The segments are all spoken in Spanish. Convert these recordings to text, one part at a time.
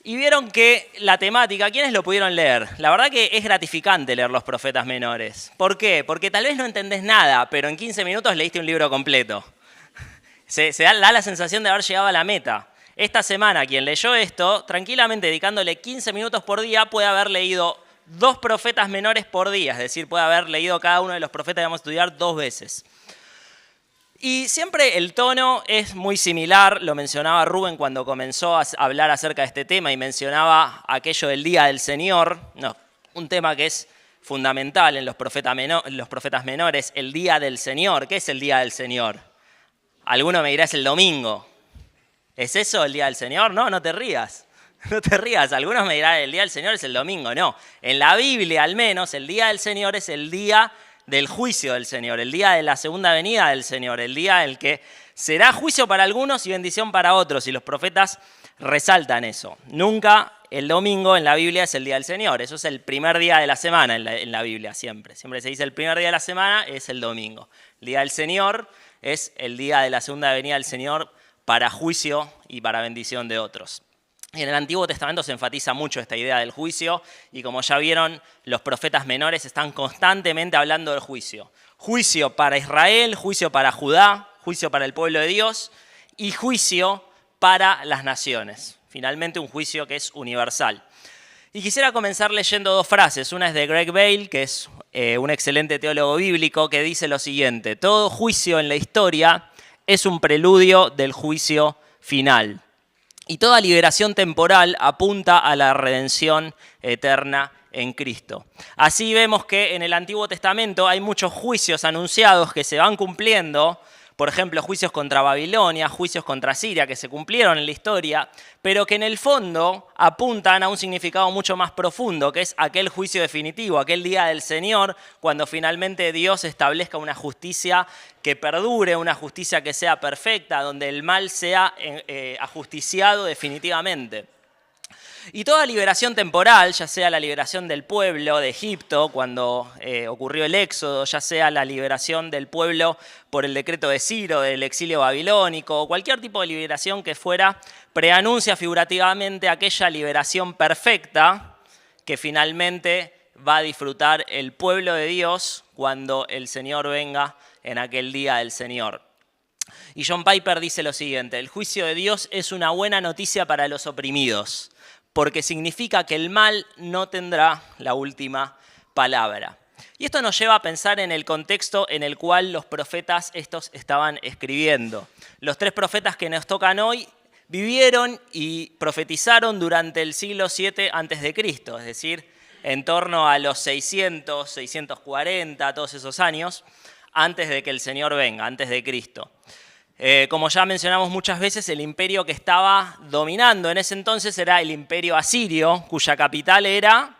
Y vieron que la temática, ¿quiénes lo pudieron leer? La verdad que es gratificante leer los profetas menores. ¿Por qué? Porque tal vez no entendés nada, pero en 15 minutos leíste un libro completo. Se da la sensación de haber llegado a la meta. Esta semana, quien leyó esto, tranquilamente dedicándole 15 minutos por día, puede haber leído 2 profetas menores por día. Es decir, puede haber leído cada uno de los profetas que vamos a estudiar 2 veces. Y siempre el tono es muy similar, lo mencionaba Rubén cuando comenzó a hablar acerca de este tema y mencionaba aquello del Día del Señor, un tema que es fundamental en los profetas menores, el Día del Señor. ¿Qué es el Día del Señor? Alguno me dirá, es el domingo. ¿Es eso el Día del Señor? No, no te rías. No te rías. Algunos me dirán, el Día del Señor es el domingo. No, en la Biblia al menos, el Día del Señor es el día del juicio del Señor, el día de la segunda venida del Señor, el día en el que será juicio para algunos y bendición para otros, y los profetas resaltan eso. Nunca el domingo en la Biblia es el día del Señor, eso es el primer día de la semana en la Biblia, siempre. Siempre se dice el primer día de la semana es el domingo. El día del Señor es el día de la segunda venida del Señor para juicio y para bendición de otros. Y en el Antiguo Testamento se enfatiza mucho esta idea del juicio y como ya vieron, los profetas menores están constantemente hablando del juicio. Juicio para Israel, juicio para Judá, juicio para el pueblo de Dios y juicio para las naciones. Finalmente un juicio que es universal. Y quisiera comenzar leyendo 2 frases. Una es de Greg Bale, que es un excelente teólogo bíblico, que dice lo siguiente: todo juicio en la historia es un preludio del juicio final. Y toda liberación temporal apunta a la redención eterna en Cristo. Así vemos que en el Antiguo Testamento hay muchos juicios anunciados que se van cumpliendo, por ejemplo, juicios contra Babilonia, juicios contra Siria, que se cumplieron en la historia, pero que en el fondo apuntan a un significado mucho más profundo, que es aquel juicio definitivo, aquel día del Señor, cuando finalmente Dios establezca una justicia que perdure, una justicia que sea perfecta, donde el mal sea ajusticiado definitivamente. Y toda liberación temporal, ya sea la liberación del pueblo de Egipto cuando ocurrió el éxodo, ya sea la liberación del pueblo por el decreto de Ciro, del exilio babilónico, o cualquier tipo de liberación que fuera, preanuncia figurativamente aquella liberación perfecta que finalmente va a disfrutar el pueblo de Dios cuando el Señor venga en aquel día del Señor. Y John Piper dice lo siguiente: el juicio de Dios es una buena noticia para los oprimidos, porque significa que el mal no tendrá la última palabra. Y esto nos lleva a pensar en el contexto en el cual los profetas estos estaban escribiendo. Los 3 profetas que nos tocan hoy vivieron y profetizaron durante el siglo VII a.C., es decir, en torno a los 600, 640, todos esos años, antes de que el Señor venga, antes de Cristo. Como ya mencionamos muchas veces, el imperio que estaba dominando en ese entonces era el imperio asirio, cuya capital era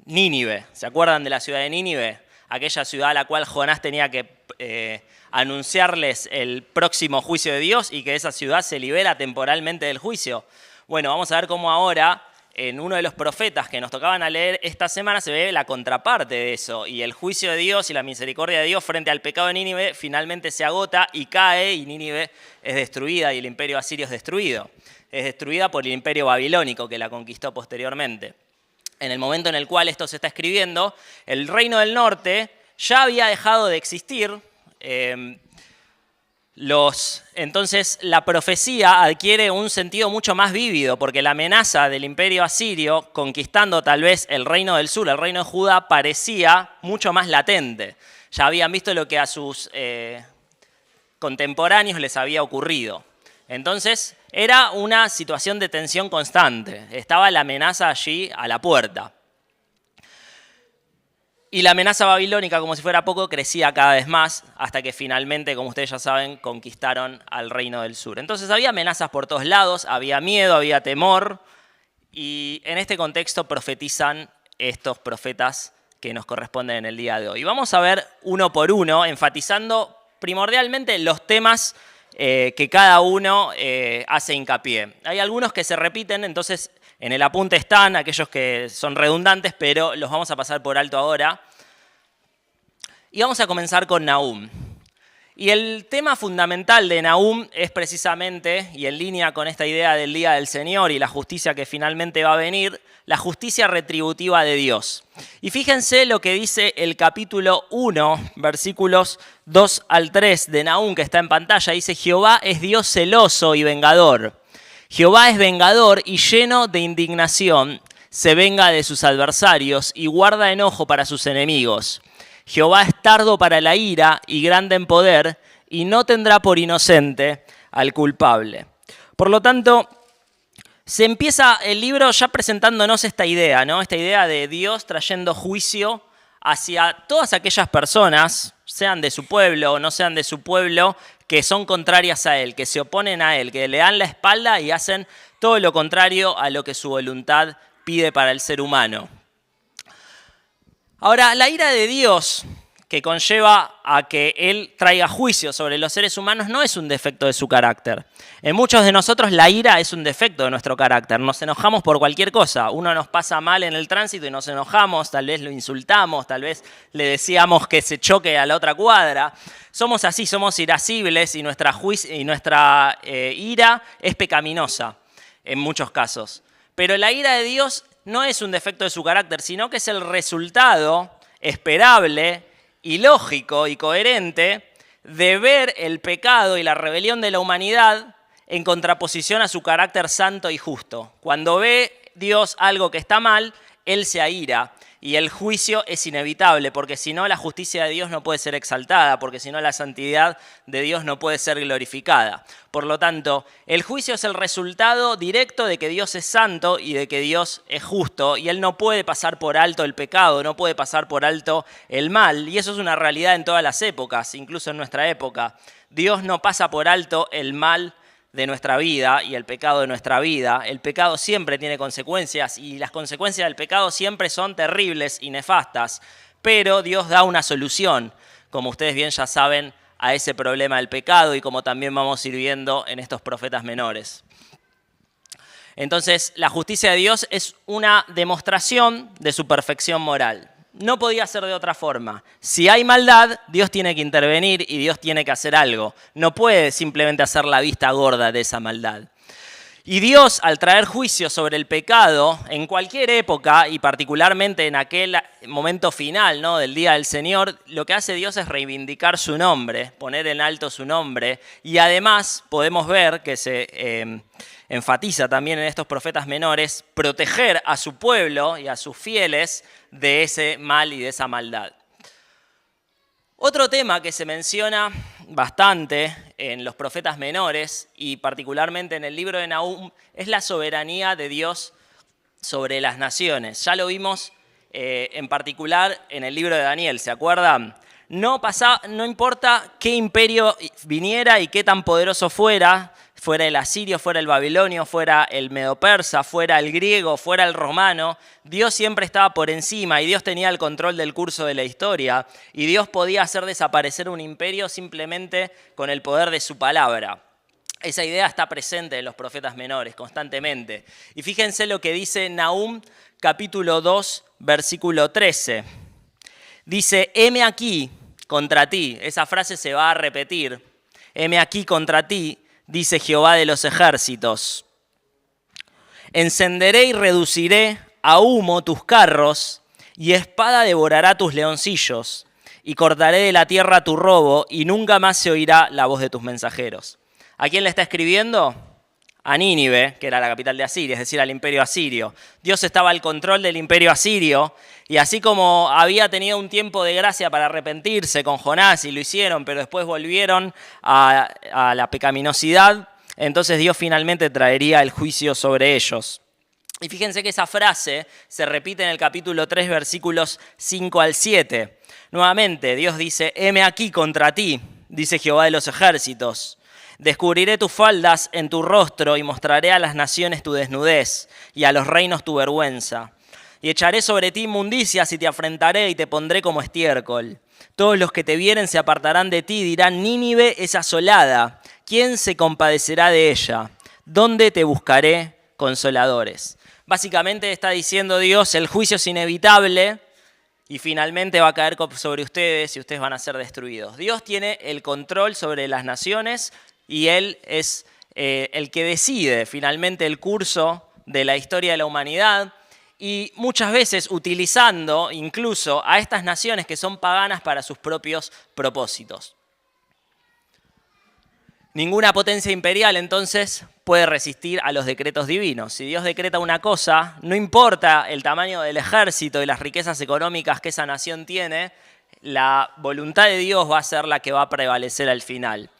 Nínive. ¿Se acuerdan de la ciudad de Nínive? Aquella ciudad a la cual Jonás tenía que anunciarles el próximo juicio de Dios y que esa ciudad se libera temporalmente del juicio. Bueno, vamos a ver cómo ahora en uno de los profetas que nos tocaban a leer esta semana se ve la contraparte de eso, y el juicio de Dios y la misericordia de Dios frente al pecado de Nínive finalmente se agota y cae, y Nínive es destruida y el imperio asirio es destruido. Es destruida por el imperio babilónico que la conquistó posteriormente. En el momento en el cual esto se está escribiendo, el reino del norte ya había dejado de existir. Entonces la profecía adquiere un sentido mucho más vívido, porque la amenaza del imperio asirio, conquistando tal vez el reino del sur, el reino de Judá, parecía mucho más latente. Ya habían visto lo que a sus contemporáneos les había ocurrido. Entonces era una situación de tensión constante, estaba la amenaza allí a la puerta. Y la amenaza babilónica, como si fuera poco, crecía cada vez más hasta que finalmente, como ustedes ya saben, conquistaron al reino del sur. Entonces había amenazas por todos lados, había miedo, había temor, y en este contexto profetizan estos profetas que nos corresponden en el día de hoy. Vamos a ver uno por uno, enfatizando primordialmente los temas que cada uno hace hincapié. Hay algunos que se repiten, entonces en el apunte están aquellos que son redundantes, pero los vamos a pasar por alto ahora. Y vamos a comenzar con Nahum. Y el tema fundamental de Nahum es precisamente, y en línea con esta idea del día del Señor y la justicia que finalmente va a venir, la justicia retributiva de Dios. Y fíjense lo que dice el capítulo 1, versículos 2 al 3 de Nahum, que está en pantalla. Dice: Jehová es Dios celoso y vengador. Jehová es vengador y lleno de indignación. Se venga de sus adversarios y guarda enojo para sus enemigos. Jehová es tardo para la ira y grande en poder, y no tendrá por inocente al culpable. Por lo tanto, se empieza el libro ya presentándonos esta idea, ¿no? Esta idea de Dios trayendo juicio hacia todas aquellas personas, sean de su pueblo o no sean de su pueblo, que son contrarias a Él, que se oponen a Él, que le dan la espalda y hacen todo lo contrario a lo que su voluntad pide para el ser humano. Ahora, la ira de Dios, que conlleva a que Él traiga juicio sobre los seres humanos, no es un defecto de su carácter. En muchos de nosotros la ira es un defecto de nuestro carácter. Nos enojamos por cualquier cosa. Uno nos pasa mal en el tránsito y nos enojamos, tal vez lo insultamos, tal vez le decíamos que se choque a la otra cuadra. Somos así, somos irascibles y nuestra ira es pecaminosa en muchos casos. Pero la ira de Dios no es un defecto de su carácter, sino que es el resultado esperable y lógico y coherente de ver el pecado y la rebelión de la humanidad en contraposición a su carácter santo y justo. Cuando ve Dios algo que está mal, Él se aira y el juicio es inevitable, porque si no la justicia de Dios no puede ser exaltada, porque si no la santidad de Dios no puede ser glorificada. Por lo tanto, el juicio es el resultado directo de que Dios es santo y de que Dios es justo, y Él no puede pasar por alto el pecado, no puede pasar por alto el mal, y eso es una realidad en todas las épocas, incluso en nuestra época. Dios no pasa por alto el mal de nuestra vida y el pecado de nuestra vida. El pecado siempre tiene consecuencias y las consecuencias del pecado siempre son terribles y nefastas, pero Dios da una solución, como ustedes bien ya saben, a ese problema del pecado y como también vamos a ir viendo en estos profetas menores. Entonces, la justicia de Dios es una demostración de su perfección moral. No podía ser de otra forma. Si hay maldad, Dios tiene que intervenir y Dios tiene que hacer algo. No puede simplemente hacer la vista gorda de esa maldad. Y Dios, al traer juicio sobre el pecado, en cualquier época, y particularmente en aquel momento final, ¿no?, del Día del Señor, lo que hace Dios es reivindicar su nombre, poner en alto su nombre, y además podemos ver que se enfatiza también en estos profetas menores, proteger a su pueblo y a sus fieles de ese mal y de esa maldad. Otro tema que se menciona bastante en los profetas menores y particularmente en el libro de Nahum es la soberanía de Dios sobre las naciones. Ya lo vimos en particular en el libro de Daniel, ¿se acuerdan? No importa qué imperio viniera y qué tan poderoso fuera el asirio, fuera el babilonio, fuera el medo-persa, fuera el griego, fuera el romano, Dios siempre estaba por encima y Dios tenía el control del curso de la historia y Dios podía hacer desaparecer un imperio simplemente con el poder de su palabra. Esa idea está presente en los profetas menores constantemente. Y fíjense lo que dice Nahum capítulo 2, versículo 13. Dice: heme aquí contra ti. Esa frase se va a repetir. Heme aquí contra ti, dice Jehová de los ejércitos. Encenderé y reduciré a humo tus carros, y espada devorará tus leoncillos, y cortaré de la tierra tu robo, y nunca más se oirá la voz de tus mensajeros. ¿A quién le está escribiendo? A Nínive, que era la capital de Asiria, es decir, al imperio asirio. Dios estaba al control del imperio asirio, y así como había tenido un tiempo de gracia para arrepentirse con Jonás, y lo hicieron, pero después volvieron a la pecaminosidad, entonces Dios finalmente traería el juicio sobre ellos. Y fíjense que esa frase se repite en el capítulo 3, versículos 5 al 7. Nuevamente, Dios dice: heme aquí contra ti, dice Jehová de los ejércitos. Descubriré tus faldas en tu rostro y mostraré a las naciones tu desnudez y a los reinos tu vergüenza. Y echaré sobre ti inmundicias y te afrentaré y te pondré como estiércol. Todos los que te vieren se apartarán de ti y dirán: Nínive es asolada. ¿Quién se compadecerá de ella? ¿Dónde te buscaré consoladores? Básicamente está diciendo Dios: el juicio es inevitable y finalmente va a caer sobre ustedes y ustedes van a ser destruidos. Dios tiene el control sobre las naciones y Él es el que decide finalmente el curso de la historia de la humanidad y muchas veces utilizando incluso a estas naciones que son paganas para sus propios propósitos. Ninguna potencia imperial entonces puede resistir a los decretos divinos. Si Dios decreta una cosa, no importa el tamaño del ejército y las riquezas económicas que esa nación tiene, la voluntad de Dios va a ser la que va a prevalecer al final.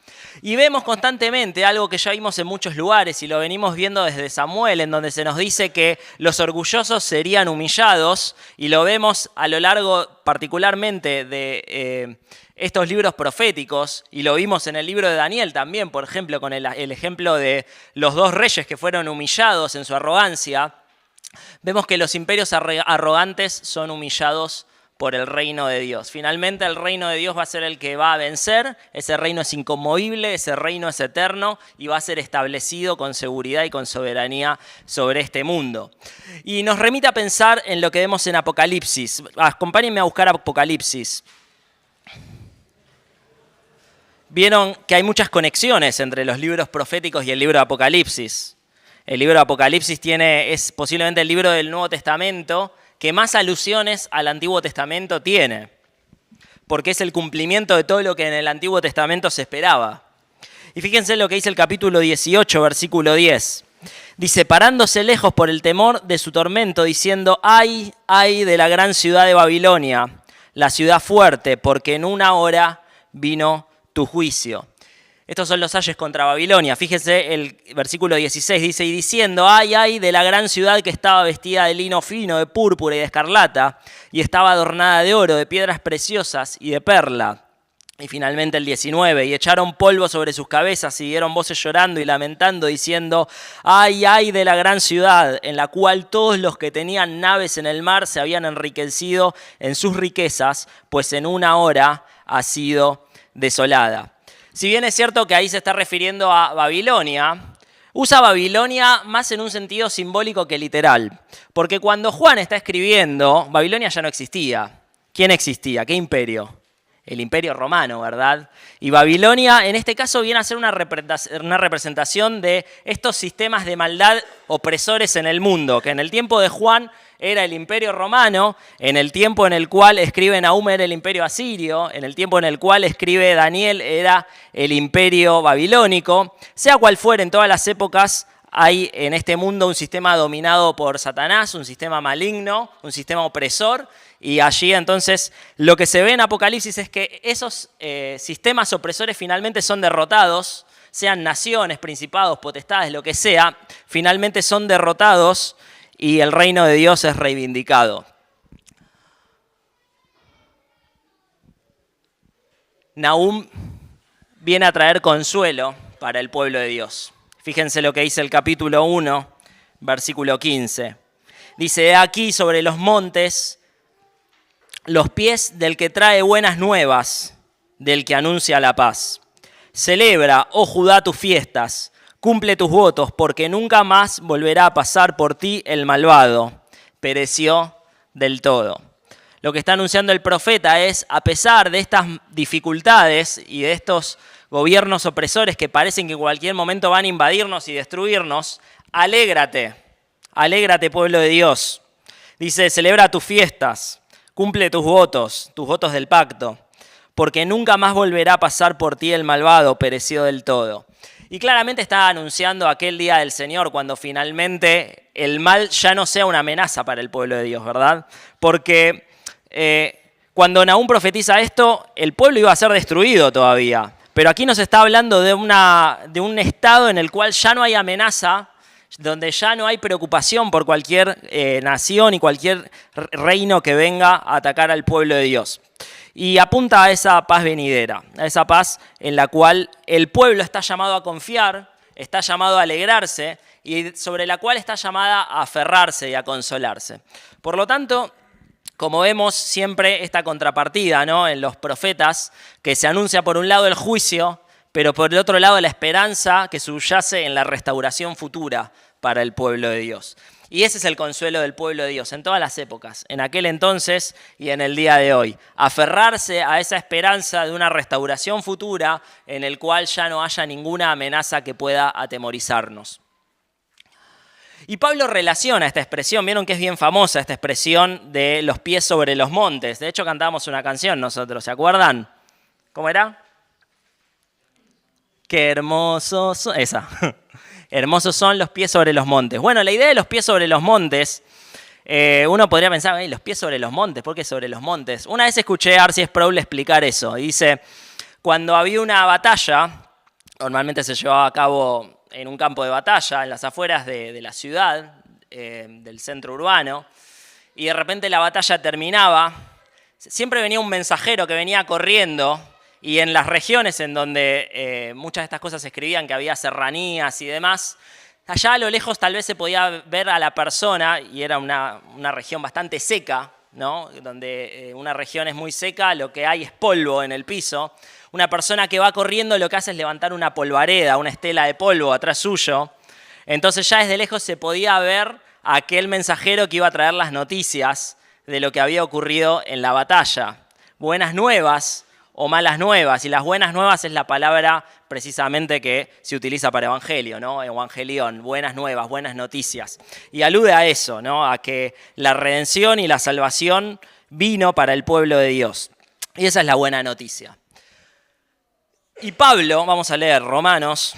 Y vemos constantemente algo que ya vimos en muchos lugares y lo venimos viendo desde Samuel, en donde se nos dice que los orgullosos serían humillados y lo vemos a lo largo particularmente de estos libros proféticos y lo vimos en el libro de Daniel también, por ejemplo, con el ejemplo de los dos reyes que fueron humillados en su arrogancia. Vemos que los imperios arrogantes son humillados por el reino de Dios. Finalmente el reino de Dios va a ser el que va a vencer, ese reino es inconmovible, ese reino es eterno y va a ser establecido con seguridad y con soberanía sobre este mundo. Y nos remite a pensar en lo que vemos en Apocalipsis. Acompáñenme a buscar Apocalipsis. Vieron que hay muchas conexiones entre los libros proféticos y el libro de Apocalipsis. El libro de Apocalipsis es posiblemente el libro del Nuevo Testamento que más alusiones al Antiguo Testamento tiene, porque es el cumplimiento de todo lo que en el Antiguo Testamento se esperaba. Y fíjense lo que dice el capítulo 18, versículo 10. Dice, parándose lejos por el temor de su tormento, diciendo, ay, ay de la gran ciudad de Babilonia, la ciudad fuerte, porque en una hora vino tu juicio. Estos son los ayes contra Babilonia. Fíjense el versículo 16, dice, y diciendo, ay, ay de la gran ciudad que estaba vestida de lino fino, de púrpura y de escarlata, y estaba adornada de oro, de piedras preciosas y de perla. Y finalmente el 19, y echaron polvo sobre sus cabezas y dieron voces llorando y lamentando, diciendo, ay, ay de la gran ciudad, en la cual todos los que tenían naves en el mar se habían enriquecido en sus riquezas, pues en una hora ha sido desolada. Si bien es cierto que ahí se está refiriendo a Babilonia, usa Babilonia más en un sentido simbólico que literal. Porque cuando Juan está escribiendo, Babilonia ya no existía. ¿Quién existía? ¿Qué imperio? El imperio romano, ¿verdad? Y Babilonia en este caso viene a ser una representación de estos sistemas de maldad opresores en el mundo, que en el tiempo de Juan era el imperio romano, en el tiempo en el cual escribe Nahum era el imperio asirio, en el tiempo en el cual escribe Daniel era el imperio babilónico. Sea cual fuera, en todas las épocas hay en este mundo un sistema dominado por Satanás, un sistema maligno, un sistema opresor, y allí entonces lo que se ve en Apocalipsis es que esos sistemas opresores finalmente son derrotados, sean naciones, principados, potestades, lo que sea, finalmente son derrotados y el reino de Dios es reivindicado. Nahum viene a traer consuelo para el pueblo de Dios. Fíjense lo que dice el capítulo 1, versículo 15. Dice, he aquí sobre los montes los pies del que trae buenas nuevas, del que anuncia la paz. Celebra, oh Judá, tus fiestas, cumple tus votos, porque nunca más volverá a pasar por ti el malvado. Pereció del todo. Lo que está anunciando el profeta es, a pesar de estas dificultades y de estos gobiernos opresores que parecen que en cualquier momento van a invadirnos y destruirnos, alégrate, alégrate pueblo de Dios. Dice, celebra tus fiestas, cumple tus votos del pacto, porque nunca más volverá a pasar por ti el malvado, pereció del todo. Y claramente está anunciando aquel día del Señor, cuando finalmente el mal ya no sea una amenaza para el pueblo de Dios, ¿verdad? Porque cuando Nahum profetiza esto, el pueblo iba a ser destruido todavía. Pero aquí nos está hablando de un estado en el cual ya no hay amenaza, donde ya no hay preocupación por cualquier nación y cualquier reino que venga a atacar al pueblo de Dios. Y apunta a esa paz venidera, a esa paz en la cual el pueblo está llamado a confiar, está llamado a alegrarse y sobre la cual está llamada a aferrarse y a consolarse. Por lo tanto, como vemos siempre esta contrapartida, ¿no?, en los profetas, que se anuncia por un lado el juicio, pero por el otro lado la esperanza que subyace en la restauración futura para el pueblo de Dios. Y ese es el consuelo del pueblo de Dios en todas las épocas, en aquel entonces y en el día de hoy. Aferrarse a esa esperanza de una restauración futura en el cual ya no haya ninguna amenaza que pueda atemorizarnos. Y Pablo relaciona esta expresión, vieron que es bien famosa esta expresión de los pies sobre los montes. De hecho cantábamos una canción nosotros, ¿se acuerdan? ¿Cómo era? Qué hermosos son, esa. Hermosos son los pies sobre los montes. Bueno, la idea de los pies sobre los montes, uno podría pensar, los pies sobre los montes, ¿por qué sobre los montes? Una vez escuché a R.C. Sproul explicar eso. Y dice, cuando había una batalla, normalmente se llevaba a cabo en un campo de batalla, en las afueras de la ciudad, del centro urbano, y de repente la batalla terminaba, siempre venía un mensajero que venía corriendo. Y en las regiones en donde muchas de estas cosas se escribían, que había serranías y demás, allá a lo lejos tal vez se podía ver a la persona, y era una región bastante seca, ¿no? Donde una región es muy seca, lo que hay es polvo en el piso. Una persona que va corriendo lo que hace es levantar una polvareda, una estela de polvo atrás suyo. Entonces ya desde lejos se podía ver a aquel mensajero que iba a traer las noticias de lo que había ocurrido en la batalla. Buenas nuevas o malas nuevas, y las buenas nuevas es la palabra precisamente que se utiliza para evangelio, ¿no? Evangelión, buenas nuevas, buenas noticias. Y alude a eso, ¿no? A que la redención y la salvación vino para el pueblo de Dios. Y esa es la buena noticia. Y Pablo, vamos a leer Romanos,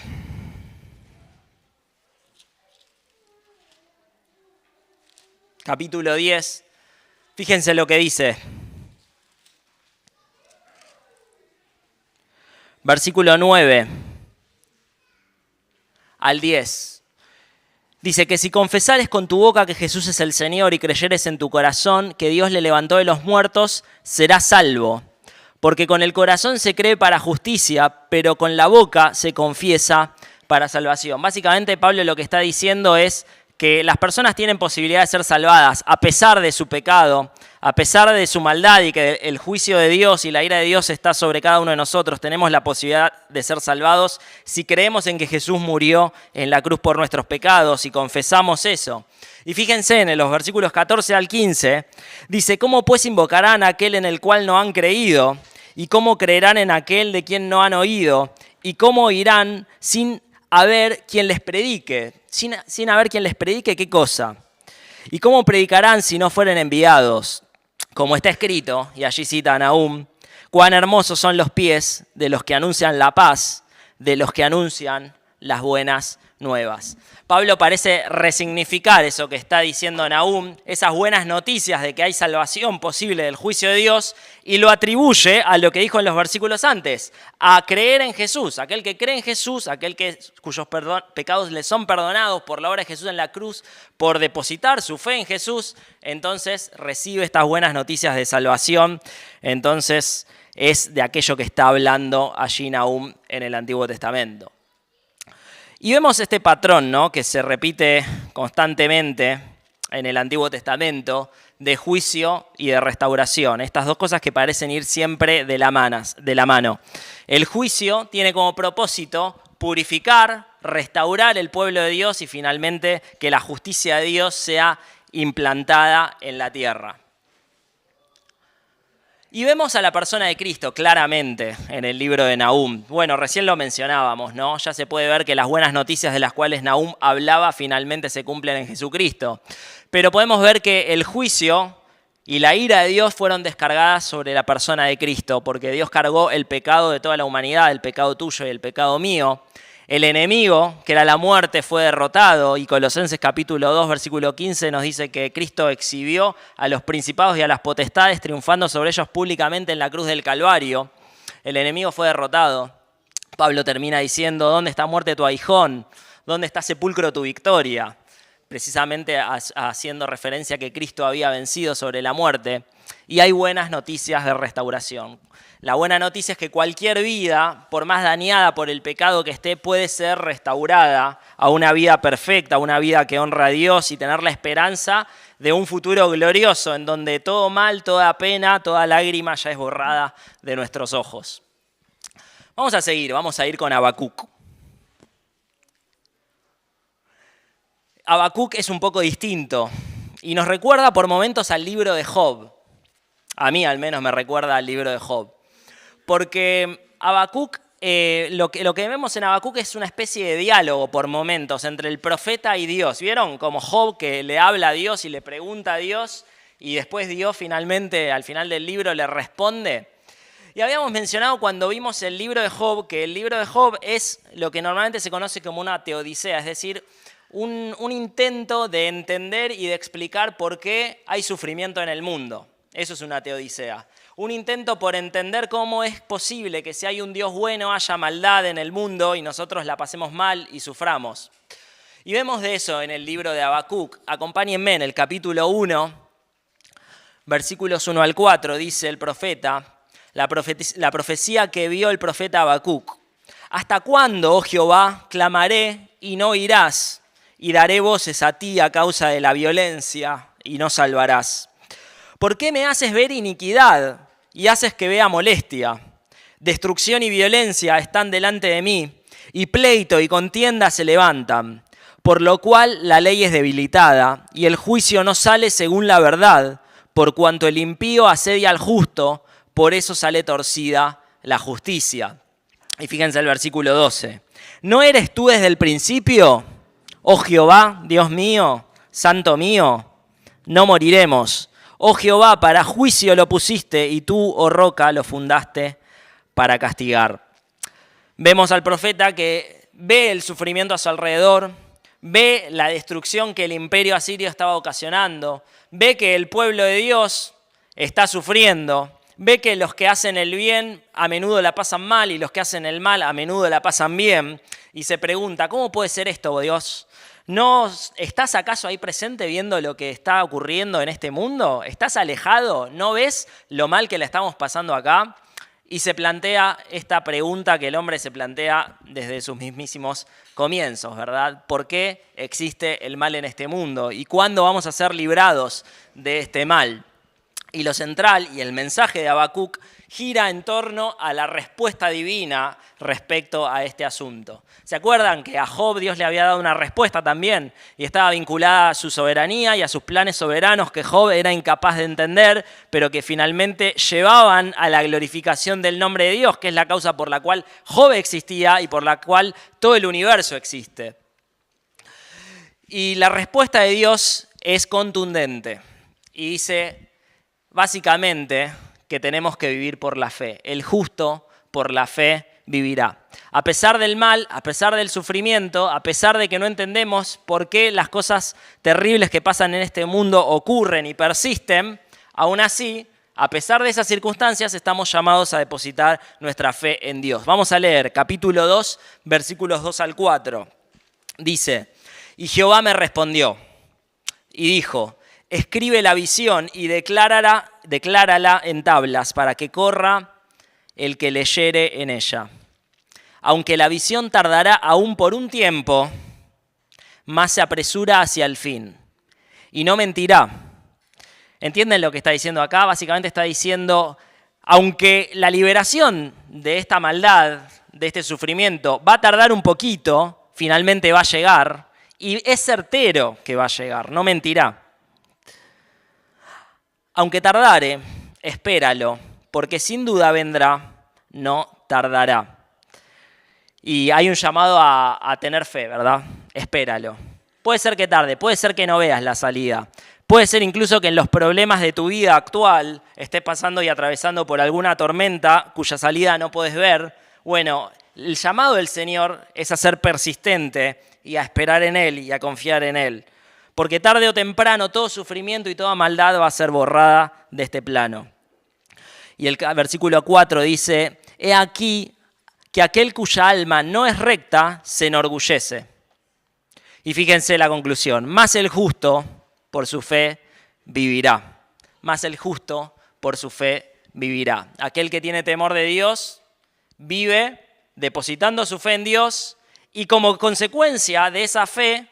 capítulo 10, fíjense lo que dice. Versículo 9 al 10. Dice que si confesares con tu boca que Jesús es el Señor y creyeres en tu corazón que Dios le levantó de los muertos, serás salvo. Porque con el corazón se cree para justicia, pero con la boca se confiesa para salvación. Básicamente Pablo lo que está diciendo es que las personas tienen posibilidad de ser salvadas a pesar de su pecado, a pesar de su maldad, y que el juicio de Dios y la ira de Dios está sobre cada uno de nosotros. Tenemos la posibilidad de ser salvados si creemos en que Jesús murió en la cruz por nuestros pecados y confesamos eso. Y fíjense en los versículos 14 al 15, dice, ¿cómo pues invocarán a aquel en el cual no han creído? ¿Y cómo creerán en aquel de quien no han oído? ¿Y cómo irán sin haber quien les predique? Sin haber quien les predique, ¿qué cosa? ¿Y cómo predicarán si no fueren enviados? Como está escrito, y allí cita a Nahum, cuán hermosos son los pies de los que anuncian la paz, de los que anuncian las buenas nuevas. Pablo parece resignificar eso que está diciendo Nahum, esas buenas noticias de que hay salvación posible del juicio de Dios, y lo atribuye a lo que dijo en los versículos antes, a creer en Jesús. Aquel que cree en Jesús, aquel cuyos pecados le son perdonados por la obra de Jesús en la cruz, por depositar su fe en Jesús, entonces recibe estas buenas noticias de salvación. Entonces es de aquello que está hablando allí Nahum en el Antiguo Testamento. Y vemos este patrón, ¿no?, que se repite constantemente en el Antiguo Testamento de juicio y de restauración. Estas dos cosas que parecen ir siempre de la mano. El juicio tiene como propósito purificar, restaurar el pueblo de Dios y finalmente que la justicia de Dios sea implantada en la tierra. Y vemos a la persona de Cristo claramente en el libro de Nahum. Bueno, recién lo mencionábamos, ¿no? Ya se puede ver que las buenas noticias de las cuales Nahum hablaba finalmente se cumplen en Jesucristo. Pero podemos ver que el juicio y la ira de Dios fueron descargadas sobre la persona de Cristo, porque Dios cargó el pecado de toda la humanidad, el pecado tuyo y el pecado mío. El enemigo, que era la muerte, fue derrotado, y Colosenses capítulo 2, versículo 15 nos dice que Cristo exhibió a los principados y a las potestades, triunfando sobre ellos públicamente en la cruz del Calvario. El enemigo fue derrotado. Pablo termina diciendo, ¿dónde está muerte tu aguijón? ¿Dónde está sepulcro tu victoria? Precisamente haciendo referencia a que Cristo había vencido sobre la muerte. Y hay buenas noticias de restauración. La buena noticia es que cualquier vida, por más dañada por el pecado que esté, puede ser restaurada a una vida perfecta, a una vida que honra a Dios, y tener la esperanza de un futuro glorioso en donde todo mal, toda pena, toda lágrima ya es borrada de nuestros ojos. Vamos a ir con Habacuc. Habacuc es un poco distinto y nos recuerda por momentos al libro de Job. A mí al menos me recuerda al libro de Job. Porque Habacuc, lo que vemos en Habacuc es una especie de diálogo por momentos entre el profeta y Dios. ¿Vieron? Como Job que le habla a Dios y le pregunta a Dios y después Dios finalmente al final del libro le responde. Y habíamos mencionado cuando vimos el libro de Job que el libro de Job es lo que normalmente se conoce como una teodicea, es decir, un intento de entender y de explicar por qué hay sufrimiento en el mundo. Eso es una teodicea. Un intento por entender cómo es posible que si hay un Dios bueno haya maldad en el mundo y nosotros la pasemos mal y suframos. Y vemos de eso en el libro de Habacuc. Acompáñenme en el capítulo 1, versículos 1 al 4, dice el profeta, la profecía que vio el profeta Habacuc. ¿Hasta cuándo, oh Jehová, clamaré y no oirás? Y daré voces a ti a causa de la violencia y no salvarás. ¿Por qué me haces ver iniquidad y haces que vea molestia? Destrucción y violencia están delante de mí, y pleito y contienda se levantan, por lo cual la ley es debilitada, y el juicio no sale según la verdad, por cuanto el impío asedia al justo, por eso sale torcida la justicia. Y fíjense el versículo 12. ¿No eres tú desde el principio, oh Jehová, Dios mío, santo mío? No moriremos. Oh Jehová, para juicio lo pusiste, y tú, oh roca, lo fundaste para castigar. Vemos al profeta que ve el sufrimiento a su alrededor, ve la destrucción que el imperio asirio estaba ocasionando, ve que el pueblo de Dios está sufriendo, ve que los que hacen el bien a menudo la pasan mal y los que hacen el mal a menudo la pasan bien, y se pregunta, ¿cómo puede ser esto, Dios? ¿No estás acaso ahí presente viendo lo que está ocurriendo en este mundo? ¿Estás alejado? ¿No ves lo mal que le estamos pasando acá? Y se plantea esta pregunta que el hombre se plantea desde sus mismísimos comienzos, ¿verdad? ¿Por qué existe el mal en este mundo? ¿Y cuándo vamos a ser librados de este mal? Y lo central y el mensaje de Habacuc gira en torno a la respuesta divina respecto a este asunto. ¿Se acuerdan que a Job Dios le había dado una respuesta también? Y estaba vinculada a su soberanía y a sus planes soberanos que Job era incapaz de entender, pero que finalmente llevaban a la glorificación del nombre de Dios, que es la causa por la cual Job existía y por la cual todo el universo existe. Y la respuesta de Dios es contundente y dice básicamente que tenemos que vivir por la fe. El justo por la fe vivirá. A pesar del mal, a pesar del sufrimiento, a pesar de que no entendemos por qué las cosas terribles que pasan en este mundo ocurren y persisten, aún así, a pesar de esas circunstancias, estamos llamados a depositar nuestra fe en Dios. Vamos a leer capítulo 2, versículos 2 al 4. Dice, y Jehová me respondió y dijo, escribe la visión y declárala en tablas para que corra el que leyere en ella. Aunque la visión tardará aún por un tiempo, más se apresura hacia el fin. Y no mentirá. ¿Entienden lo que está diciendo acá? Básicamente está diciendo, aunque la liberación de esta maldad, de este sufrimiento, va a tardar un poquito, finalmente va a llegar, y es certero que va a llegar, no mentirá. Aunque tardare, espéralo, porque sin duda vendrá, no tardará. Y hay un llamado a tener fe, ¿verdad? Espéralo. Puede ser que tarde, puede ser que no veas la salida. Puede ser incluso que en los problemas de tu vida actual estés pasando y atravesando por alguna tormenta cuya salida no puedes ver. Bueno, el llamado del Señor es a ser persistente y a esperar en Él y a confiar en Él. Porque tarde o temprano todo sufrimiento y toda maldad va a ser borrada de este plano. Y el versículo 4 dice, he aquí que aquel cuya alma no es recta se enorgullece. Y fíjense la conclusión, más el justo por su fe vivirá. Más el justo por su fe vivirá. Aquel que tiene temor de Dios vive depositando su fe en Dios y como consecuencia de esa fe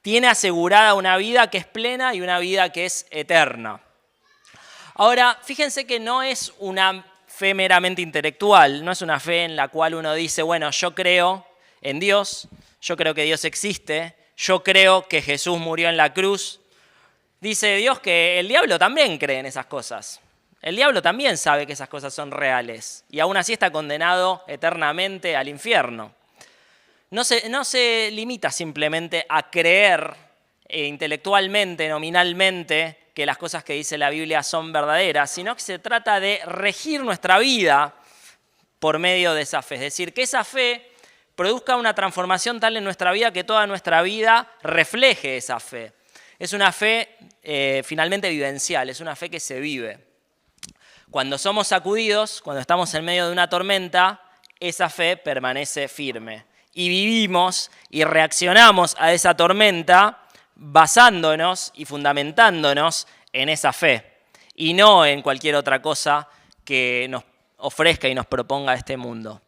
tiene asegurada una vida que es plena y una vida que es eterna. Ahora, fíjense que no es una fe meramente intelectual, no es una fe en la cual uno dice, bueno, yo creo en Dios, yo creo que Dios existe, yo creo que Jesús murió en la cruz. Dice Dios que el diablo también cree en esas cosas. El diablo también sabe que esas cosas son reales y aún así está condenado eternamente al infierno. No se limita simplemente a creer intelectualmente, nominalmente, que las cosas que dice la Biblia son verdaderas, sino que se trata de regir nuestra vida por medio de esa fe. Es decir, que esa fe produzca una transformación tal en nuestra vida que toda nuestra vida refleje esa fe. Es una fe finalmente vivencial, es una fe que se vive. Cuando somos sacudidos, cuando estamos en medio de una tormenta, esa fe permanece firme. Y vivimos y reaccionamos a esa tormenta basándonos y fundamentándonos en esa fe y no en cualquier otra cosa que nos ofrezca y nos proponga este mundo.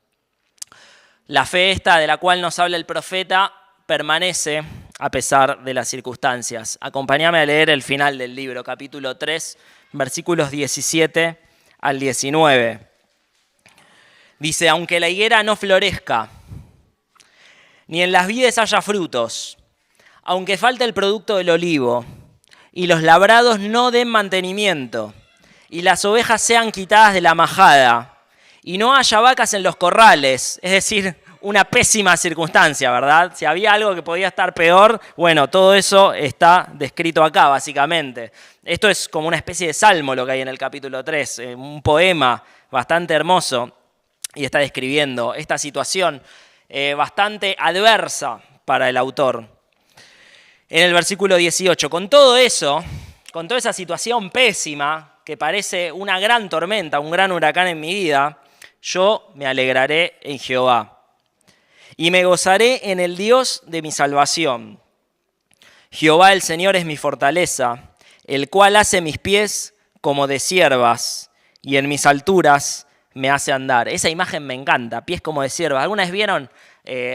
La fe esta de la cual nos habla el profeta permanece a pesar de las circunstancias. Acompáñame a leer el final del libro, capítulo 3, versículos 17 al 19. Dice, aunque la higuera no florezca, ni en las vides haya frutos, aunque falte el producto del olivo, y los labrados no den mantenimiento, y las ovejas sean quitadas de la majada, y no haya vacas en los corrales, es decir, una pésima circunstancia, ¿verdad? Si había algo que podía estar peor, bueno, todo eso está descrito acá, básicamente. Esto es como una especie de salmo lo que hay en el capítulo 3, un poema bastante hermoso, y está describiendo esta situación bastante adversa para el autor. En el versículo 18, con todo eso, con toda esa situación pésima, que parece una gran tormenta, un gran huracán en mi vida, yo me alegraré en Jehová y me gozaré en el Dios de mi salvación. Jehová el Señor es mi fortaleza, el cual hace mis pies como de ciervas y en mis alturas me hace andar. Esa imagen me encanta, pies como de ciervas. ¿Alguna vez vieron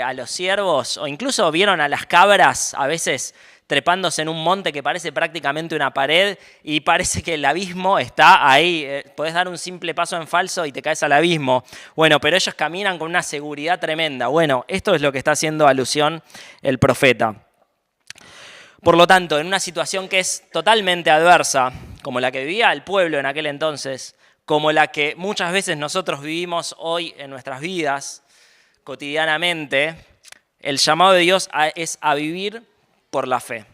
a los ciervos o incluso vieron a las cabras a veces trepándose en un monte que parece prácticamente una pared y parece que el abismo está ahí? Podés dar un simple paso en falso y te caes al abismo. Bueno, pero ellos caminan con una seguridad tremenda. Bueno, esto es lo que está haciendo alusión el profeta. Por lo tanto, en una situación que es totalmente adversa, como la que vivía el pueblo en aquel entonces, como la que muchas veces nosotros vivimos hoy en nuestras vidas cotidianamente, el llamado de Dios es a vivir por la fe,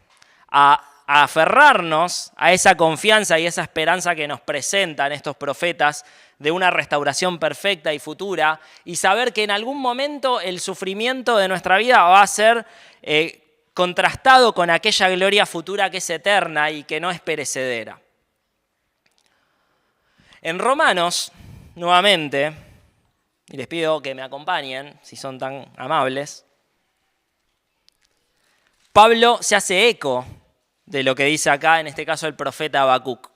a aferrarnos a esa confianza y esa esperanza que nos presentan estos profetas de una restauración perfecta y futura, y saber que en algún momento el sufrimiento de nuestra vida va a ser contrastado con aquella gloria futura que es eterna y que no es perecedera. En Romanos, nuevamente, y les pido que me acompañen, si son tan amables, Pablo se hace eco de lo que dice acá, en este caso el profeta Habacuc,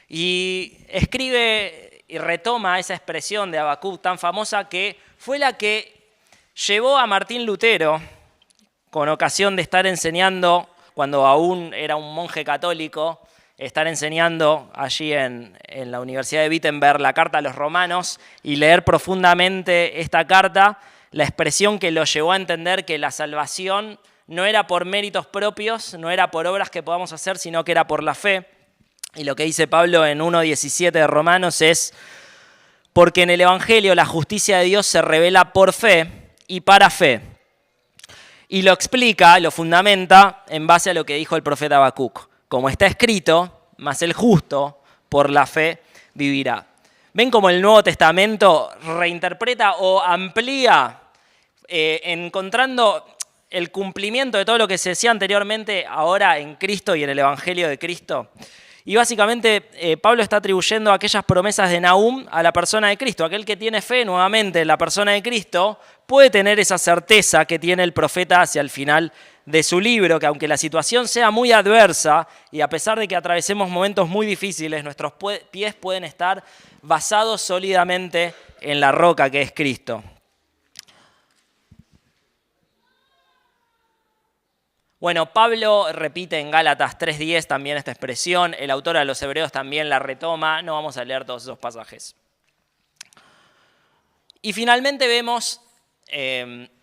y escribe y retoma esa expresión de Habacuc tan famosa que fue la que llevó a Martín Lutero, con ocasión de estar enseñando, cuando aún era un monje católico, estar enseñando allí en la Universidad de Wittenberg la carta a los romanos y leer profundamente esta carta, la expresión que lo llevó a entender que la salvación no era por méritos propios, no era por obras que podamos hacer, sino que era por la fe. Y lo que dice Pablo en 1.17 de Romanos es, porque en el Evangelio la justicia de Dios se revela por fe y para fe. Y lo explica, lo fundamenta en base a lo que dijo el profeta Habacuc. Como está escrito, mas el justo por la fe vivirá. ¿Ven cómo el Nuevo Testamento reinterpreta o amplía, encontrando el cumplimiento de todo lo que se decía anteriormente, ahora en Cristo y en el Evangelio de Cristo? Y básicamente Pablo está atribuyendo aquellas promesas de Nahum a la persona de Cristo. Aquel que tiene fe nuevamente en la persona de Cristo puede tener esa certeza que tiene el profeta hacia el final de su libro, que aunque la situación sea muy adversa y a pesar de que atravesemos momentos muy difíciles, nuestros pies pueden estar basados sólidamente en la roca que es Cristo. Bueno, Pablo repite en Gálatas 3.10 también esta expresión, el autor a los Hebreos también la retoma, no vamos a leer todos esos pasajes. Y finalmente vemos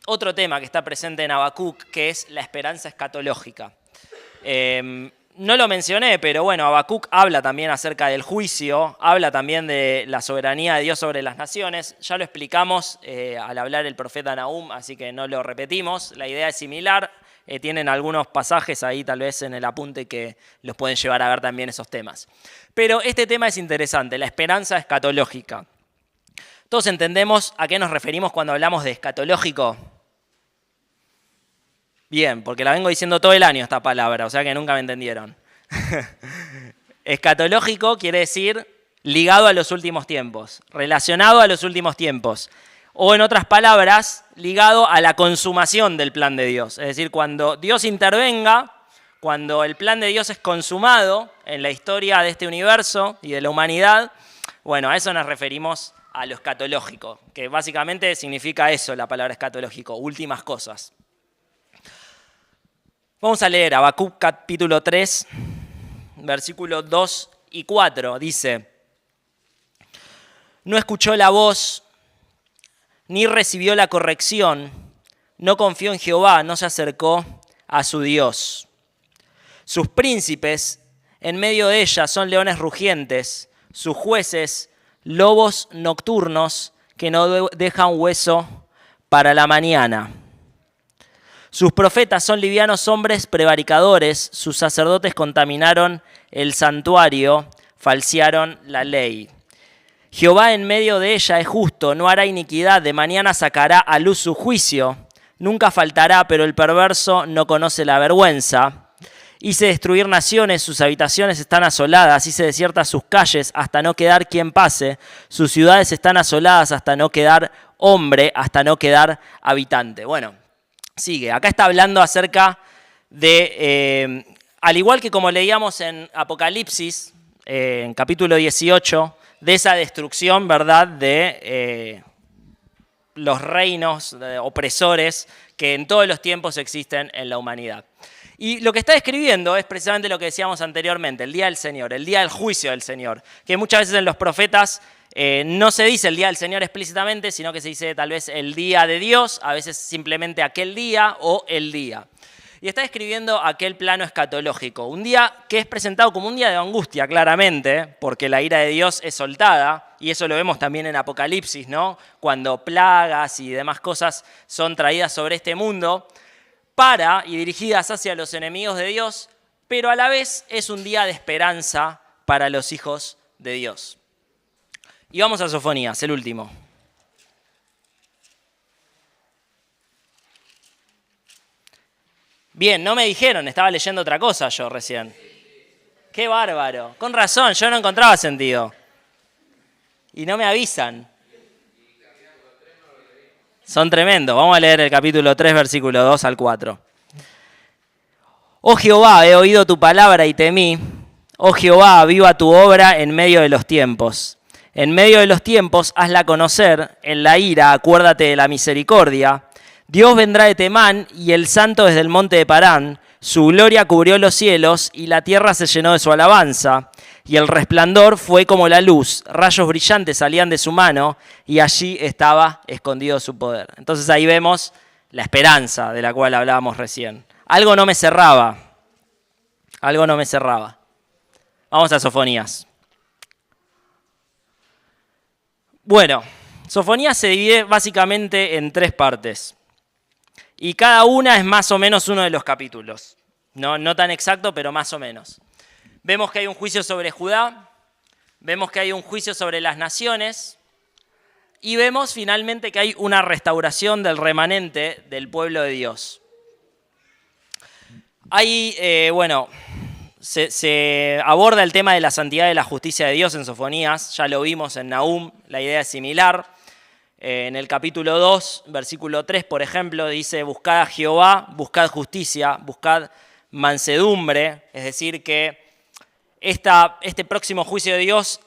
otro tema que está presente en Habacuc, que es la esperanza escatológica. No lo mencioné, pero bueno, Habacuc habla también acerca del juicio, habla también de la soberanía de Dios sobre las naciones. Ya lo explicamos al hablar el profeta Nahum, así que no lo repetimos. La idea es similar. Tienen algunos pasajes ahí tal vez en el apunte que los pueden llevar a ver también esos temas. Pero este tema es interesante, la esperanza escatológica. ¿Todos entendemos a qué nos referimos cuando hablamos de escatológico? Bien, porque la vengo diciendo todo el año esta palabra, o sea que nunca me entendieron. Escatológico quiere decir ligado a los últimos tiempos, relacionado a los últimos tiempos. O en otras palabras, ligado a la consumación del plan de Dios. Es decir, cuando Dios intervenga, cuando el plan de Dios es consumado en la historia de este universo y de la humanidad, bueno, a eso nos referimos a lo escatológico, que básicamente significa eso, la palabra escatológico, últimas cosas. Vamos a leer Habacuc capítulo 3, versículos 2 y 4. Dice: no escuchó la voz, ni recibió la corrección, no confió en Jehová, no se acercó a su Dios. Sus príncipes en medio de ella son leones rugientes, sus jueces lobos nocturnos que no dejan hueso para la mañana. Sus profetas son livianos hombres prevaricadores, sus sacerdotes contaminaron el santuario, falsearon la ley. Jehová en medio de ella es justo, no hará iniquidad, de mañana sacará a luz su juicio. Nunca faltará, pero el perverso no conoce la vergüenza. Hice destruir naciones, sus habitaciones están asoladas, hice desiertas sus calles hasta no quedar quien pase. Sus ciudades están asoladas hasta no quedar hombre, hasta no quedar habitante. Bueno, sigue. Acá está hablando acerca de, al igual que como leíamos en Apocalipsis, en capítulo 18, de esa destrucción, ¿verdad?, de los reinos opresores que en todos los tiempos existen en la humanidad. Y lo que está describiendo es precisamente lo que decíamos anteriormente, el día del Señor, el día del juicio del Señor, que muchas veces en los profetas no se dice el día del Señor explícitamente, sino que se dice tal vez el día de Dios, a veces simplemente aquel día o el día. Y está describiendo aquel plano escatológico, un día que es presentado como un día de angustia, claramente, porque la ira de Dios es soltada, y eso lo vemos también en Apocalipsis, ¿no? Cuando plagas y demás cosas son traídas sobre este mundo para y dirigidas hacia los enemigos de Dios, pero a la vez es un día de esperanza para los hijos de Dios. Y vamos a Sofonías, el último. Bien, no me dijeron, estaba leyendo otra cosa yo recién. Qué bárbaro. Con razón, yo no encontraba sentido. Y no me avisan. Son tremendos. Vamos a leer el capítulo 3, versículo 2 al 4. Oh Jehová, he oído tu palabra y temí. Oh Jehová, viva tu obra en medio de los tiempos. En medio de los tiempos, hazla conocer. En la ira, acuérdate de la misericordia. Dios vendrá de Temán y el santo desde el monte de Parán. Su gloria cubrió los cielos y la tierra se llenó de su alabanza. Y el resplandor fue como la luz. Rayos brillantes salían de su mano y allí estaba escondido su poder. Entonces ahí vemos la esperanza de la cual hablábamos recién. Algo no me cerraba. Algo no me cerraba. Vamos a Sofonías. Bueno, Sofonías se divide básicamente en 3 partes. Y cada una es más o menos uno de los capítulos. No tan exacto, pero más o menos. Vemos que hay un juicio sobre Judá, vemos que hay un juicio sobre las naciones y vemos finalmente que hay una restauración del remanente del pueblo de Dios. Ahí, se aborda el tema de la santidad y la justicia de Dios en Sofonías, ya lo vimos en Nahum, la idea es similar. En el capítulo 2, versículo 3, por ejemplo, dice: buscad a Jehová, buscad justicia, buscad mansedumbre. Es decir, que este próximo juicio de Dios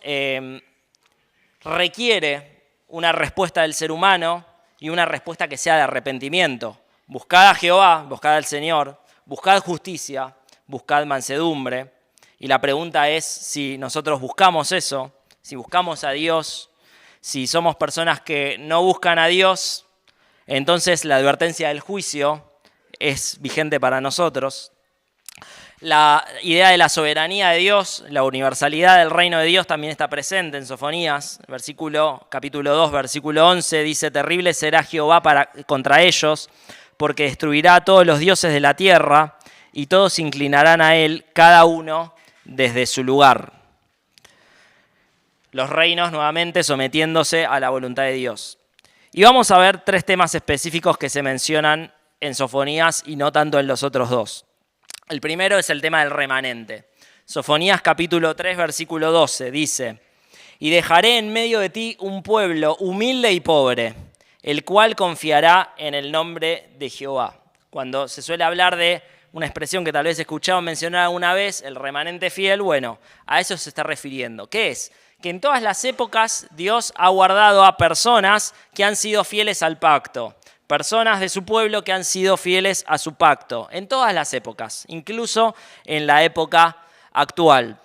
requiere una respuesta del ser humano y una respuesta que sea de arrepentimiento. Buscad a Jehová, buscad al Señor, buscad justicia, buscad mansedumbre. Y la pregunta es si nosotros buscamos eso, si buscamos a Dios. Si somos personas que no buscan a Dios, Entonces la advertencia del juicio es vigente para nosotros. La idea de la soberanía de Dios, la universalidad del reino de Dios también está presente en Sofonías, capítulo 2, versículo 11, dice: terrible será Jehová contra ellos, porque destruirá a todos los dioses de la tierra, y todos se inclinarán a él, cada uno desde su lugar. Los reinos nuevamente sometiéndose a la voluntad de Dios. Y vamos a ver 3 temas específicos que se mencionan en Sofonías y no tanto en los otros 2. El primero es el tema del remanente. Sofonías capítulo 3, versículo 12 dice: y dejaré en medio de ti un pueblo humilde y pobre, el cual confiará en el nombre de Jehová. Cuando se suele hablar de una expresión que tal vez escucharon mencionar alguna vez, el remanente fiel, bueno, a eso se está refiriendo. ¿Qué es? Que en todas las épocas Dios ha guardado a personas que han sido fieles al pacto. Personas de su pueblo que han sido fieles a su pacto, en todas las épocas, incluso en la época actual.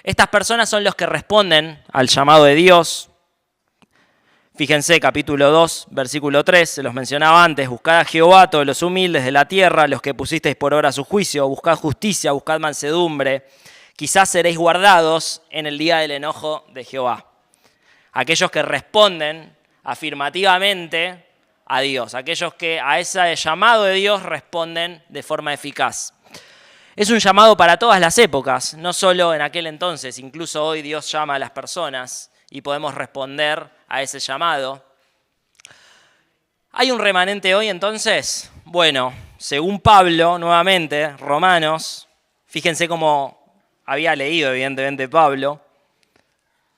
Estas personas son los que responden al llamado de Dios. Fíjense, capítulo 2, versículo 3, se los mencionaba antes: buscad a Jehová, todos los humildes de la tierra, los que pusisteis por obra su juicio, buscad justicia, buscad mansedumbre, quizás seréis guardados en el día del enojo de Jehová. Aquellos que responden afirmativamente a Dios, aquellos que a ese llamado de Dios responden de forma eficaz. Es un llamado para todas las épocas, no solo en aquel entonces, incluso hoy Dios llama a las personas y podemos responder a ese llamado. ¿Hay un remanente hoy entonces? Bueno, según Pablo, nuevamente, Romanos, fíjense cómo había leído evidentemente Pablo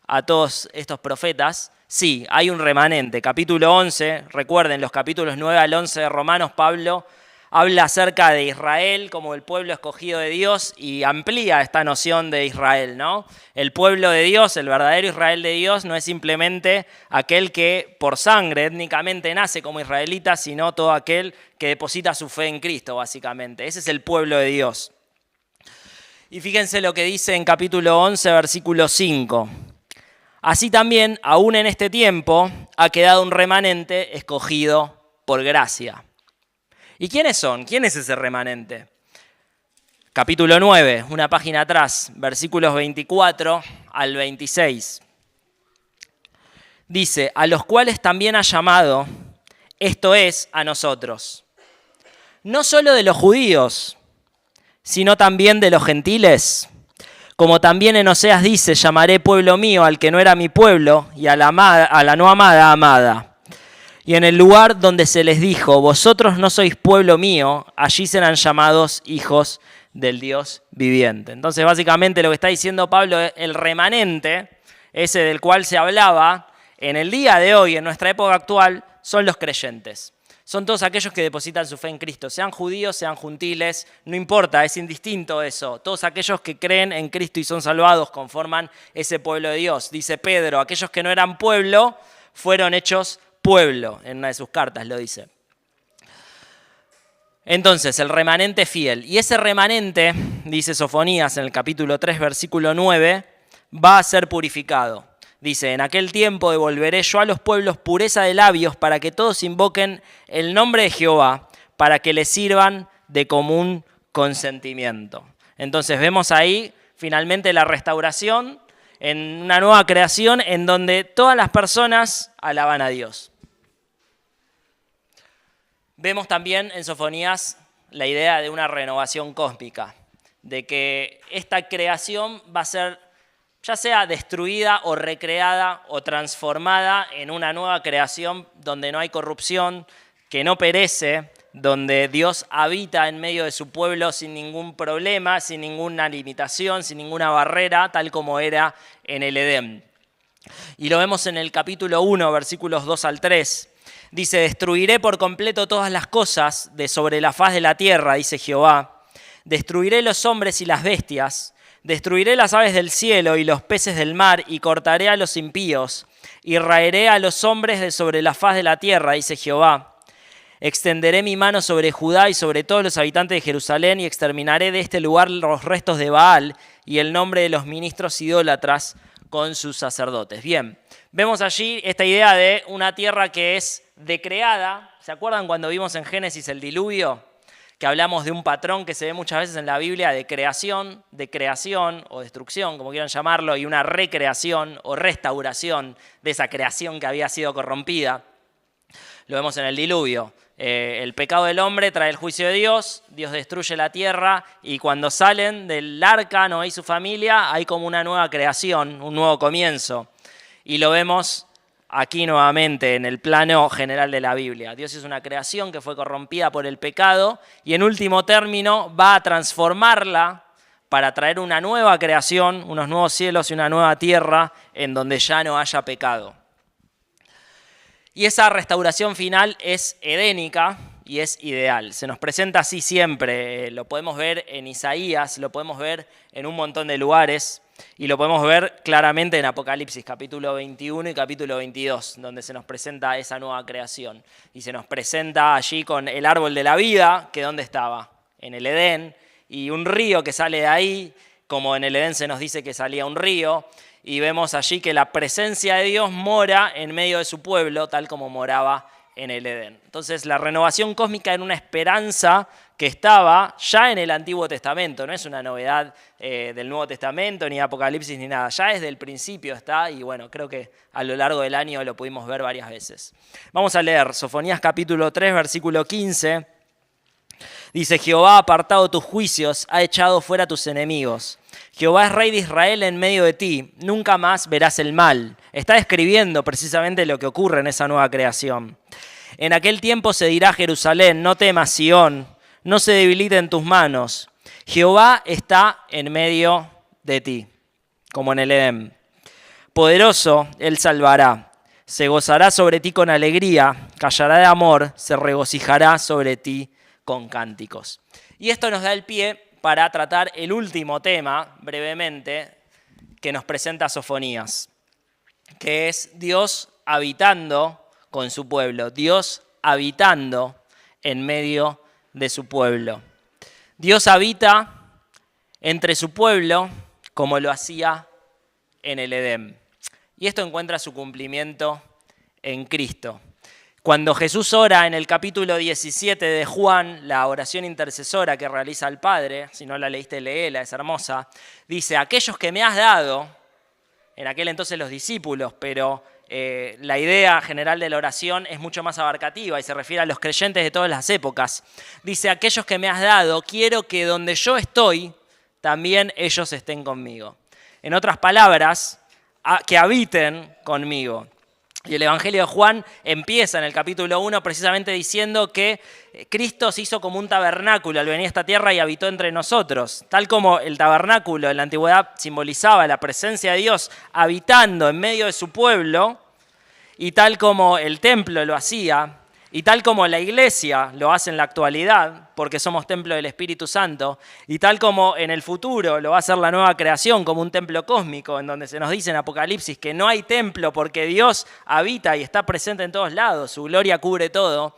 a todos estos profetas. Sí, hay un remanente. Capítulo 11, recuerden, los capítulos 9 al 11 de Romanos, Pablo habla acerca de Israel como el pueblo escogido de Dios y amplía esta noción de Israel, ¿no? El pueblo de Dios, el verdadero Israel de Dios, no es simplemente aquel que por sangre étnicamente nace como israelita, sino todo aquel que deposita su fe en Cristo, básicamente. Ese es el pueblo de Dios. Y fíjense lo que dice en capítulo 11, versículo 5. Así también, aún en este tiempo, ha quedado un remanente escogido por gracia. ¿Y quiénes son? ¿Quién es ese remanente? Capítulo 9, una página atrás, versículos 24 al 26. Dice: a los cuales también ha llamado, esto es, a nosotros, no solo de los judíos, sino también de los gentiles. Como también en Oseas dice: llamaré pueblo mío al que no era mi pueblo, y a la no amada, amada. Y en el lugar donde se les dijo: vosotros no sois pueblo mío, allí serán llamados hijos del Dios viviente. Entonces, básicamente lo que está diciendo Pablo es el remanente, ese del cual se hablaba en el día de hoy, en nuestra época actual, son los creyentes. Son todos aquellos que depositan su fe en Cristo, sean judíos, sean gentiles, no importa, es indistinto eso. Todos aquellos que creen en Cristo y son salvados conforman ese pueblo de Dios. Dice Pedro: aquellos que no eran pueblo fueron hechos pueblo, en una de sus cartas lo dice. Entonces, el remanente fiel. Y ese remanente, dice Sofonías en el capítulo 3, versículo 9, va a ser purificado. Dice: en aquel tiempo devolveré yo a los pueblos pureza de labios para que todos invoquen el nombre de Jehová, para que les sirvan de común consentimiento. Entonces vemos ahí finalmente la restauración en una nueva creación en donde todas las personas alaban a Dios. Vemos también en Sofonías la idea de una renovación cósmica, de que esta creación va a ser ya sea destruida o recreada o transformada en una nueva creación donde no hay corrupción, que no perece, donde Dios habita en medio de su pueblo sin ningún problema, sin ninguna limitación, sin ninguna barrera, tal como era en el Edén. Y lo vemos en el capítulo 1, versículos 2 al 3. Dice: destruiré por completo todas las cosas de sobre la faz de la tierra, dice Jehová. Destruiré los hombres y las bestias. Destruiré las aves del cielo y los peces del mar, y cortaré a los impíos, y raeré a los hombres de sobre la faz de la tierra, dice Jehová. Extenderé mi mano sobre Judá y sobre todos los habitantes de Jerusalén, y exterminaré de este lugar los restos de Baal y el nombre de los ministros idólatras con sus sacerdotes. Bien, Vemos allí esta idea de una tierra que es decreada. ¿Se acuerdan cuando vimos en Génesis el diluvio? Que hablamos de un patrón que se ve muchas veces en la Biblia de creación o destrucción, como quieran llamarlo, y una recreación o restauración de esa creación que había sido corrompida. Lo vemos en el diluvio. El pecado del hombre trae el juicio de Dios, Dios destruye la tierra y cuando salen del arca, Noé y su familia, hay como una nueva creación, un nuevo comienzo. Y lo vemos aquí nuevamente en el plano general de la Biblia. Dios es una creación que fue corrompida por el pecado y en último término va a transformarla para traer una nueva creación, unos nuevos cielos y una nueva tierra en donde ya no haya pecado. Y esa restauración final es edénica y es ideal. Se nos presenta así siempre. Lo podemos ver en Isaías, lo podemos ver en un montón de lugares y lo podemos ver claramente en Apocalipsis, capítulo 21 y capítulo 22, donde se nos presenta esa nueva creación. Y se nos presenta allí con el árbol de la vida, que ¿dónde estaba? En el Edén, y un río que sale de ahí, como en el Edén se nos dice que salía un río, y vemos allí que la presencia de Dios mora en medio de su pueblo, tal como moraba en el Edén. Entonces la renovación cósmica era una esperanza que estaba ya en el Antiguo Testamento, no es una novedad del Nuevo Testamento, ni Apocalipsis, ni nada, ya desde el principio está y bueno, creo que a lo largo del año lo pudimos ver varias veces. Vamos a leer Sofonías capítulo 3, versículo 15. Dice, Jehová ha apartado tus juicios, ha echado fuera tus enemigos. Jehová es rey de Israel en medio de ti, nunca más verás el mal. Está describiendo precisamente lo que ocurre en esa nueva creación. En aquel tiempo se dirá a Jerusalén, no temas Sión, no se debilite en tus manos. Jehová está en medio de ti, como en el Edén. Poderoso, él salvará. Se gozará sobre ti con alegría, callará de amor, se regocijará sobre ti con cánticos. Y esto nos da el pie para tratar el último tema, brevemente, que nos presenta Sofonías, que es Dios habitando con su pueblo, Dios habitando en medio de su pueblo. Dios habita entre su pueblo como lo hacía en el Edén. Y esto encuentra su cumplimiento en Cristo. Cuando Jesús ora en el capítulo 17 de Juan, la oración intercesora que realiza al Padre, si no la leíste, léela, es hermosa, dice, aquellos que me has dado, en aquel entonces los discípulos, pero la idea general de la oración es mucho más abarcativa y se refiere a los creyentes de todas las épocas. Dice, aquellos que me has dado, quiero que donde yo estoy, también ellos estén conmigo. En otras palabras, que habiten conmigo. Y el Evangelio de Juan empieza en el capítulo 1 precisamente diciendo que Cristo se hizo como un tabernáculo al venir a esta tierra y habitó entre nosotros. Tal como el tabernáculo en la antigüedad simbolizaba la presencia de Dios habitando en medio de su pueblo, y tal como el templo lo hacía, y tal como la iglesia lo hace en la actualidad, porque somos templo del Espíritu Santo, y tal como en el futuro lo va a hacer la nueva creación como un templo cósmico, en donde se nos dice en Apocalipsis que no hay templo porque Dios habita y está presente en todos lados, su gloria cubre todo.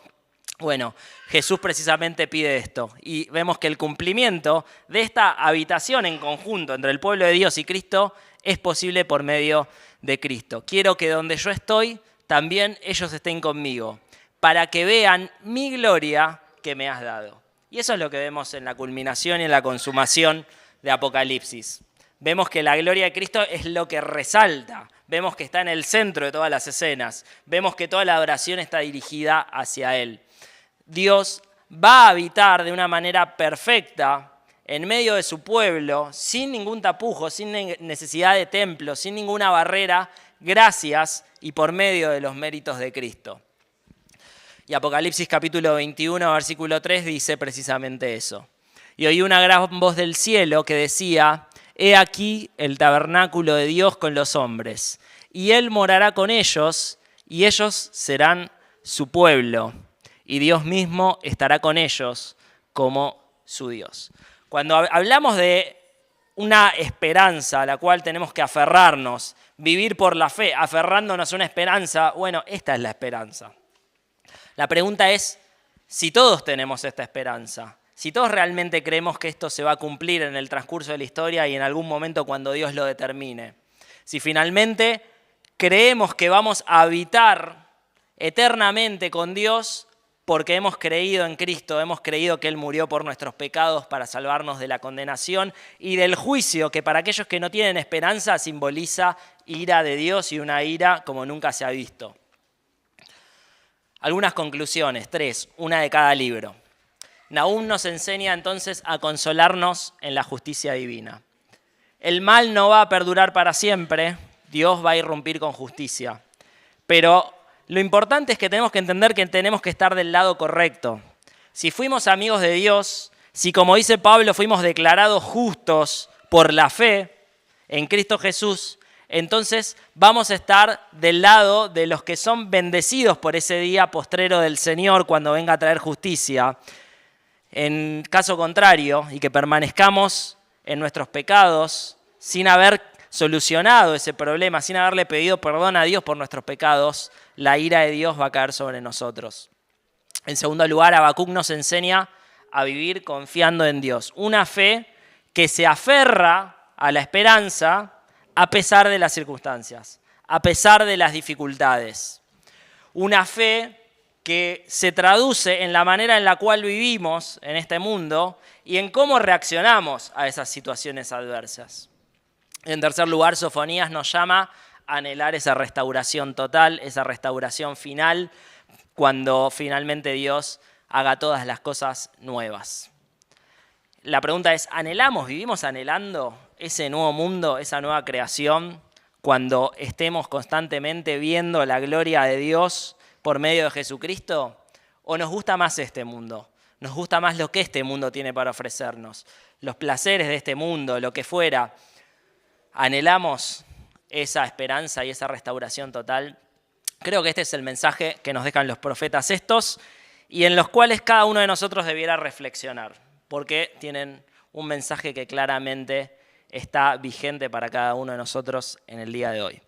Bueno, Jesús precisamente pide esto y vemos que el cumplimiento de esta habitación en conjunto entre el pueblo de Dios y Cristo es posible por medio de Cristo. Quiero que donde yo estoy, también ellos estén conmigo, para que vean mi gloria que me has dado. Y eso es lo que vemos en la culminación y en la consumación de Apocalipsis. Vemos que la gloria de Cristo es lo que resalta. Vemos que está en el centro de todas las escenas. Vemos que toda la adoración está dirigida hacia Él. Dios va a habitar de una manera perfecta en medio de su pueblo, sin ningún tapujo, sin necesidad de templo, sin ninguna barrera, gracias y por medio de los méritos de Cristo. Y Apocalipsis capítulo 21, versículo 3 dice precisamente eso. Y oí una gran voz del cielo que decía, he aquí el tabernáculo de Dios con los hombres, y Él morará con ellos, y ellos serán su pueblo, y Dios mismo estará con ellos como su Dios. Cuando hablamos de una esperanza a la cual tenemos que aferrarnos, vivir por la fe, aferrándonos a una esperanza, bueno, esta es la esperanza. La pregunta es si todos tenemos esta esperanza, si todos realmente creemos que esto se va a cumplir en el transcurso de la historia y en algún momento cuando Dios lo determine. Si finalmente creemos que vamos a habitar eternamente con Dios porque hemos creído en Cristo, hemos creído que Él murió por nuestros pecados para salvarnos de la condenación y del juicio, que para aquellos que no tienen esperanza simboliza ira de Dios y una ira como nunca se ha visto. Algunas conclusiones, 3, una de cada libro. Nahum nos enseña entonces a consolarnos en la justicia divina. El mal no va a perdurar para siempre, Dios va a irrumpir con justicia, pero lo importante es que tenemos que entender que tenemos que estar del lado correcto. Si fuimos amigos de Dios, si como dice Pablo fuimos declarados justos por la fe en Cristo Jesús, entonces vamos a estar del lado de los que son bendecidos por ese día postrero del Señor cuando venga a traer justicia. En caso contrario, y que permanezcamos en nuestros pecados sin haber solucionado ese problema, sin haberle pedido perdón a Dios por nuestros pecados, la ira de Dios va a caer sobre nosotros. En segundo lugar, Habacuc nos enseña a vivir confiando en Dios. Una fe que se aferra a la esperanza a pesar de las circunstancias, a pesar de las dificultades. Una fe que se traduce en la manera en la cual vivimos en este mundo y en cómo reaccionamos a esas situaciones adversas. En tercer lugar, Sofonías nos llama a anhelar esa restauración total, esa restauración final, cuando finalmente Dios haga todas las cosas nuevas. La pregunta es, ¿anhelamos, vivimos anhelando ese nuevo mundo, esa nueva creación, cuando estemos constantemente viendo la gloria de Dios por medio de Jesucristo? ¿O nos gusta más este mundo? Nos gusta más lo que este mundo tiene para ofrecernos, los placeres de este mundo, lo que fuera. ¿Anhelamos esa esperanza y esa restauración total? Creo que este es el mensaje que nos dejan los profetas estos y en los cuales cada uno de nosotros debiera reflexionar, porque tienen un mensaje que claramente está vigente para cada uno de nosotros en el día de hoy.